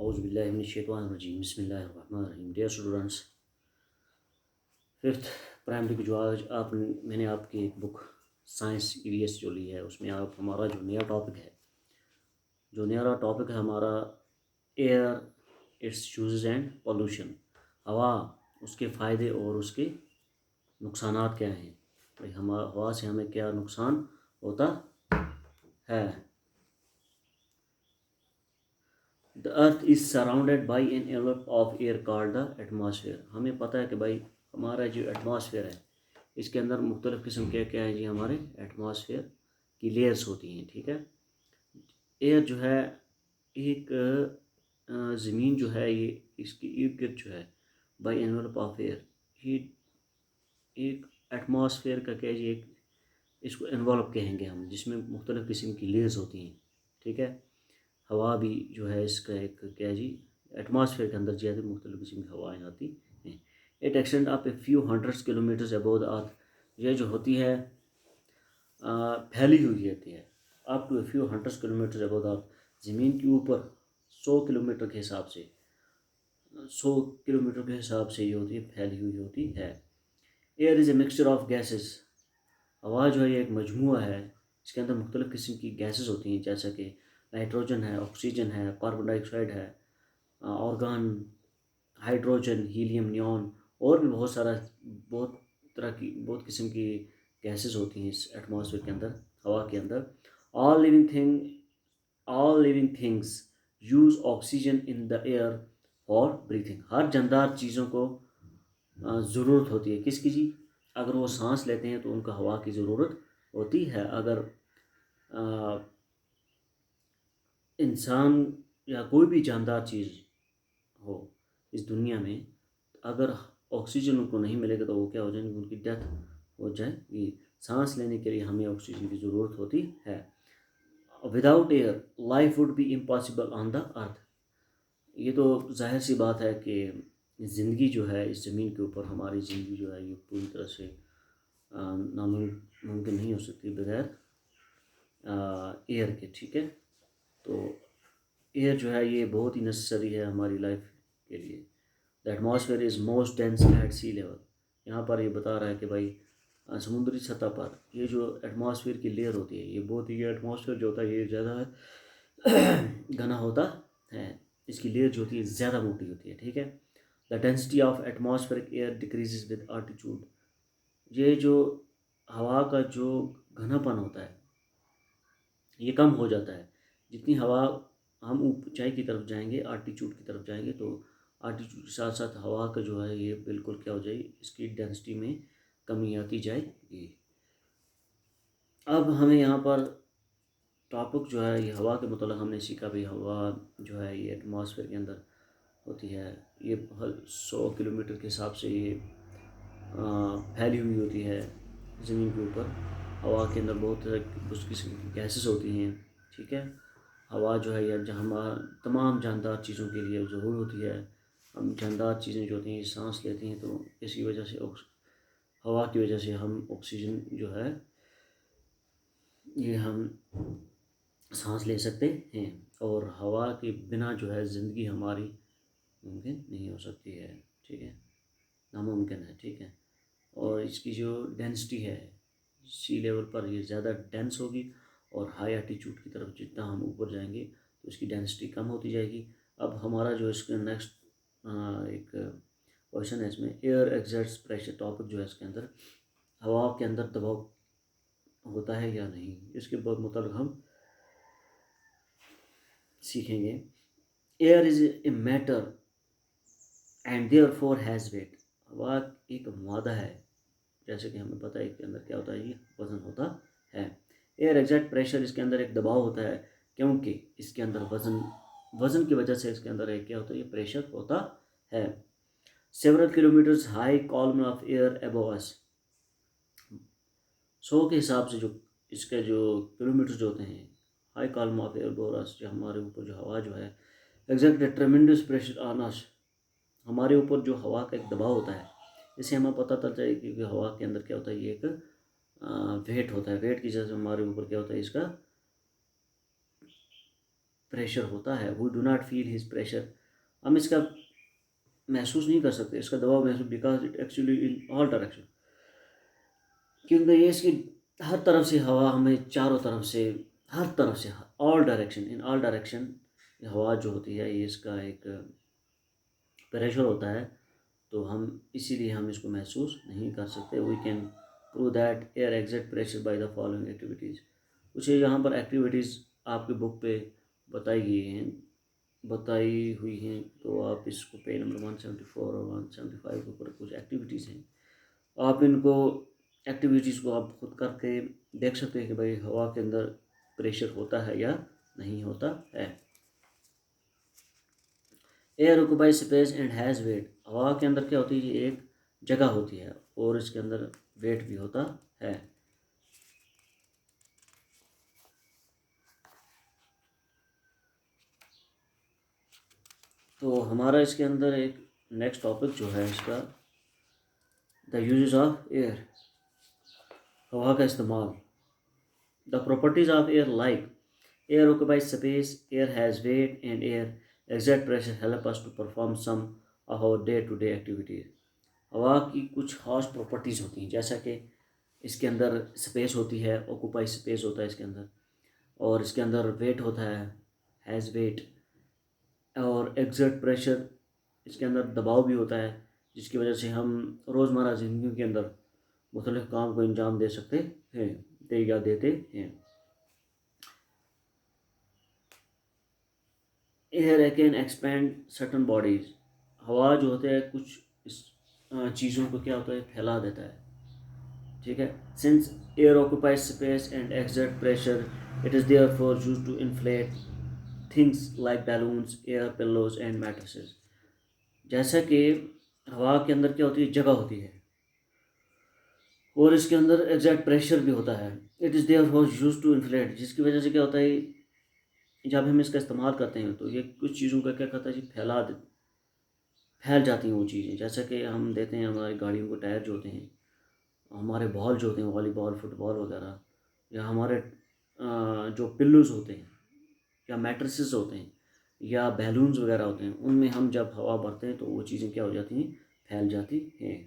औज़ुबिल्लाहिमिनश्शैतानिर्रजीम बिस्मिल्लाहिर्रहमानिर्रहीम। Dear students, fifth primary की जो आज मैंने आपकी एक बुक साइंस ईवीएस जो ली है, उसमें आप हमारा जो नया टॉपिक है हमारा air, it's uses and pollution. हवा, उसके फ़ायदे और उसके नुकसानात क्या हैं। भाई हवा से हमें क्या नुकसान होता है। The earth is surrounded by an envelope of air called the atmosphere. हमें पता है कि भाई हमारा जो एटमॉस्फेयर है, इसके अंदर मुख्तलिफ़ किस्म के क्या है जी, हमारे एटमॉस्फेयर की लेयर्स होती हैं। ठीक है। एयर जो है एक ज़मीन जो है, ये इसकी इर्द गिर्द जो है बाई एनवलप ऑफ एयर, ये एक एटमॉस्फेयर का क्या है जी, एक इसको एनवलप कहेंगे हम, जिसमें मुख्तलिफ़ किस्म की लेयर्स होती हैं। ठीक है। हवा भी जो है इसका एक क्या है जी, एटमॉस्फेयर के अंदर ज़्यादा मुख्तलिफ़ किस्म की हवाएँ आती हैं। It extend up a few hundreds kilometres above the earth. ये जो होती है फैली हुई रहती है up to a few hundreds kilometres above the earth. ज़मीन के ऊपर 100 किलोमीटर के हिसाब से 100 किलोमीटर के हिसाब से ये होती है, फैली हुई होती है। Air is a mixture of gases. हवा जो है ये एक मजमूआ है, इसके अंदर मुख्तलिफ़ किस्म की गैसेस होती हैं, जैसा कि नाइट्रोजन है, ऑक्सीजन है, कार्बन डाइऑक्साइड है, ऑर्गन, हाइड्रोजन, हीलियम, नियॉन, और भी बहुत तरह की बहुत किस्म की गैसेस होती हैं इस एटमॉस्फेयर के अंदर, हवा के अंदर। All living things use oxygen in the air for breathing. हर जानदार चीज़ों को ज़रूरत होती है किसकी जी, अगर वो सांस लेते हैं तो उनको हवा की ज़रूरत होती है। अगर इंसान या कोई भी जानदार चीज़ हो इस दुनिया में, अगर ऑक्सीजन उनको नहीं मिलेगा तो वो क्या हो जाएंगे, उनकी डेथ हो जाएगी। सांस लेने के लिए हमें ऑक्सीजन की ज़रूरत होती है। Without air life would be impossible on the earth. ये तो जाहिर सी बात है कि ज़िंदगी जो है इस ज़मीन के ऊपर, हमारी ज़िंदगी जो है ये पूरी तरह से नामुमकिन नहीं हो सकती बगैर एयर के। ठीक है। तो एयर जो है ये बहुत ही नेसेसरी है हमारी लाइफ के लिए। The atmosphere is most dense at sea level. यहाँ पर ये बता रहा है कि भाई समुद्री सतह पर ये जो एटमॉस्फेयर की लेयर होती है, ये बहुत ही, ये एटमॉस्फेयर जो होता है ये ज़्यादा घना होता है, इसकी लेयर जो होती है ज़्यादा मोटी होती है। ठीक है। The density of atmospheric air decreases with altitude. ये जो हवा का जो घनापन होता है ये कम हो जाता है जितनी हवा हम ऊंचाई की तरफ जाएंगे, आल्टीट्यूड की तरफ जाएंगे, तो आल्टीट्यूड के साथ साथ हवा का जो है ये बिल्कुल क्या हो जाएगी, इसकी डेंसिटी में कमी आती जाएगी। अब हमें यहाँ पर टॉपिक जो है ये हवा के मतलब हमने सीखा भी, हवा जो है ये एटमॉस्फेयर के अंदर होती है, ये 100 किलोमीटर के हिसाब से ये फैली हुई होती है ज़मीन के ऊपर। हवा के अंदर बहुत उस किस्म की गैसेस होती हैं। ठीक है। हवा जो है या जहाँ तमाम जानदार चीज़ों के लिए ज़रूर होती है। हम जानदार चीज़ें जो होती हैं सांस लेती हैं, तो इसी वजह से हवा की वजह से हम ऑक्सीजन जो है ये हम सांस ले सकते हैं, और हवा के बिना जो है ज़िंदगी हमारी मुमकिन नहीं हो सकती है। ठीक है, नामुमकिन है। ठीक है। और इसकी जो डेंसिटी है सी लेवल पर ये ज़्यादा डेंस होगी, और हाई एल्टीट्यूड की तरफ जितना हम ऊपर जाएंगे तो इसकी डेंसिटी कम होती जाएगी। अब हमारा जो इसका नेक्स्ट एक क्वेश्चन है इसमें, एयर एग्जर्ट्स प्रेशर। टॉपिक जो है इसके अंदर हवा के अंदर दबाव होता है या नहीं, इसके बहुत मुताबिक हम सीखेंगे। Air is a matter and therefore has wait. हवा एक मादा है, जैसे कि हमें पता है इसके अंदर क्या होता है, ये वज़न होता है। एयर एग्जैक्ट प्रेशर, इसके अंदर एक दबाव होता है, क्योंकि इसके अंदर वज़न की वजह से इसके अंदर एक क्या होता है, ये प्रेशर होता है। Several kilometres high column of air above अस। 100 के हिसाब से जो इसके जो किलोमीटर जो होते हैं, high column of air above अस, जो हमारे ऊपर जो हवा जो है, एग्जैक्ट ट्रेमेंडस प्रेशर ऑन अस। हमारे ऊपर जो हवा का एक दबाव होता है, इससे हमें पता चलता है कि हवा के अंदर क्या होता है, ये एक वेट होता है। वेट की वजह से हमारे ऊपर क्या होता है, इसका प्रेशर होता है, we do not feel his pressure, हम इसका महसूस नहीं कर सकते, इसका दबाव महसूस, because it actually in all direction, क्योंकि ये इसकी हर तरफ से हवा हमें चारों तरफ से, हर तरफ से, ऑल डायरेक्शन, इन ऑल डायरेक्शन हवा जो होती है ये इसका एक प्रेशर होता है, तो हम इसीलिए हम इसको महसूस नहीं कर सकते। We can prove that air exerts pressure by the following activities. कुछ यहाँ पर एक्टिविटीज़ आपकी बुक पे बताई हुई हैं, तो आप इसको पेज नंबर 174 और 175 के ऊपर कुछ एक्टिविटीज़ हैं, आप इनको एक्टिविटीज़ को आप खुद करके देख सकते हैं कि भाई हवा के अंदर प्रेशर होता है या नहीं होता है। Air occupies space and has wait, हवा के अंदर क्या होती है, ये एक जगह होती है और इसके अंदर वेट भी होता है। तो हमारा इसके अंदर एक नेक्स्ट टॉपिक जो है इसका, द यूजेस ऑफ एयर, हवा का इस्तेमाल। The properties of air like air occupies space, air has weight and air exerts pressure help us to perform some of our day to day activities. हवा की कुछ खास प्रॉपर्टीज़ होती हैं, जैसा कि इसके अंदर स्पेस होती है, ऑक्यूपाइज स्पेस होता है इसके अंदर, और इसके अंदर वेट होता है, हैज़ वेट, और एग्जर्ट प्रेशर, इसके अंदर दबाव भी होता है, जिसकी वजह से हम रोज़मर्रा ज़िंदगी के अंदर मुख्तलिफ़ काम को अंजाम दे सकते हैं, या देते हैं। Air can expand certain bodies, हवा जो होता है कुछ इस चीज़ों को क्या होता है, फैला देता है, ठीक है। Since air occupies space and exert pressure, it is there for use to inflate things like balloons, air pillows and mattresses. जैसा कि हवा के अंदर क्या होती है, जगह होती है, और इसके अंदर एग्जैक्ट प्रेशर भी होता है, it is there for use to inflate, जिसकी वजह से क्या होता है, जब हम इसका इस्तेमाल करते हैं तो ये कुछ चीज़ों का क्या करता है जी, फैल जाती हैं वो चीज़ें। जैसा कि हम देते हैं हमारी गाड़ियों को टायर जो होते हैं, हमारे बॉल जो होते हैं, वॉलीबॉल, फुटबॉल वगैरह, या हमारे जो पिल्लोज होते हैं, या मैट्रेसेस होते हैं, या बैलून्स वगैरह होते हैं, उनमें हम जब हवा भरते हैं तो वो चीज़ें क्या हो जाती हैं, फैल जाती हैं।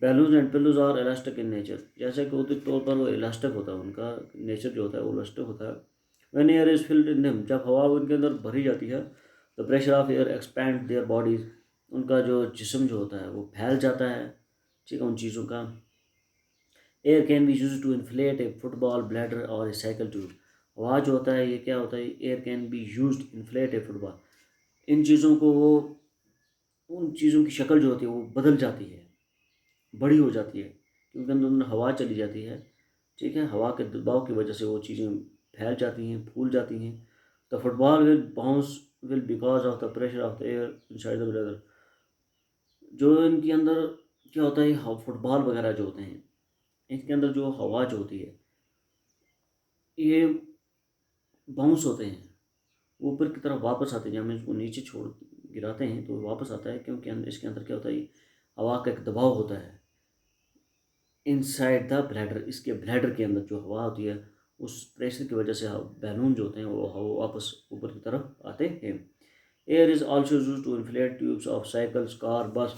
Balloons and pillows are elastic in nature, जैसे कि उचित तौर पर वो इलास्टिक होता है, उनका नेचर जो होता है वो इलास्टिक होता है। When air is filled in them, जब हवा उनके अंदर भरी जाती है, the pressure of air expand their bodies, उनका जो जिस्म जो होता है वो फैल जाता है, ठीक है, उन चीज़ों का। Air can be use to inflate a football bladder और ए साइकिल ट्यूब, हवा जो होता है ये क्या होता है, air can be use inflate a football, इन चीज़ों को वो, उन चीज़ों की शक्ल जो होती है वो बदल जाती है, बड़ी हो जाती है, क्योंकि अंदर हवा चली जाती है, ठीक है, हवा के दबाव की वजह से वो चीज़ें फैल जाती हैं, फूल जाती हैं। The football will bounce will because of the pressure of the air inside the bladder, जो इनके अंदर क्या होता है, फुटबॉल वगैरह जो होते हैं, इसके अंदर जो हवा जो होती है ये बाउंस होते हैं, ऊपर की तरफ वापस आते हैं, जब हम इसको नीचे छोड़ गिराते हैं तो वापस आता है, क्योंकि इसके अंदर क्या होता है, हवा का एक दबाव होता है इनसाइड द ब्लैडर, इसके ब्लैडर के अंदर जो हवा होती है उस प्रेशर की वजह से बैलून जो होते हैं वो हवा वापस ऊपर की तरफ आते हैं। Air is also use to inflate tubes of cycles, car, bus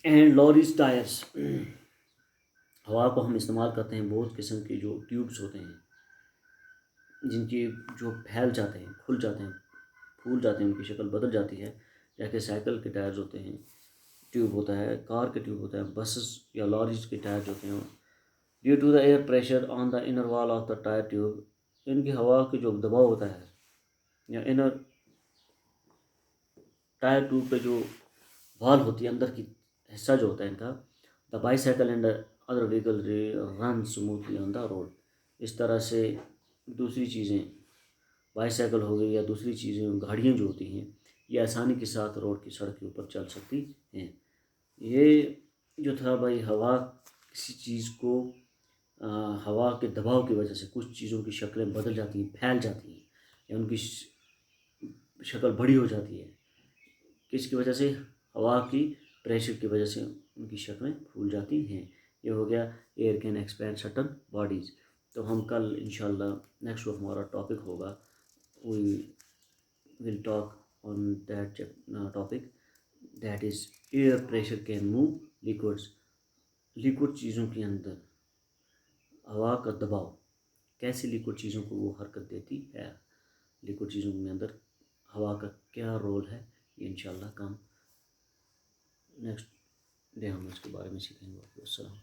and lorries tyres, हवा को हम इस्तेमाल करते हैं बहुत किस्म के जो ट्यूब्स होते हैं, जिनकी जो फैल जाते हैं, खुल जाते हैं, फूल जाते हैं, उनकी शक्ल बदल जाती है, जैसे साइकिल के टायर्स होते हैं, ट्यूब होता है, कार के ट्यूब होता है, बसेस या लॉरीज के टायर होते हैं। Due to the air pressure on the inner wall of the tyre tube, इनकी हवा के जो दबाव होता है, या इनर टायर ट्यूब पे जो वॉल होती है, अंदर की हिस्सा जो होता है इनका, the bicycle and other vehicle run smoothly on the road, इस तरह से दूसरी चीज़ें, बाईसाइकिल हो गई या दूसरी चीज़ें, गाड़ियाँ जो होती हैं, ये आसानी के साथ रोड की सड़क के ऊपर चल सकती हैं। ये जो था भाई, हवा किसी चीज़ को हवा के दबाव की वजह से कुछ चीज़ों की शक्लें बदल जाती हैं, फैल जाती हैं, या उनकी शक्ल बड़ी हो जाती है, किसकी वजह से, हवा की प्रेशर की वजह से उनकी शक्लें फूल जाती हैं। ये हो गया air can expand certain bodies. तो हम कल इंशाल्लाह नेक्स्ट हमारा टॉपिक होगा we will talk on that topic, that is air pressure can move liquids. Liquid चीज़ों के अंदर हवा का दबाव कैसे लिक्विड चीज़ों को वो हरकत देती है, लिक्विड चीज़ों के अंदर हवा का क्या रोल है, ये इंशाल्लाह हम नेक्स्ट डे हम इसके बारे में सीखेंगे। अस्सलाम।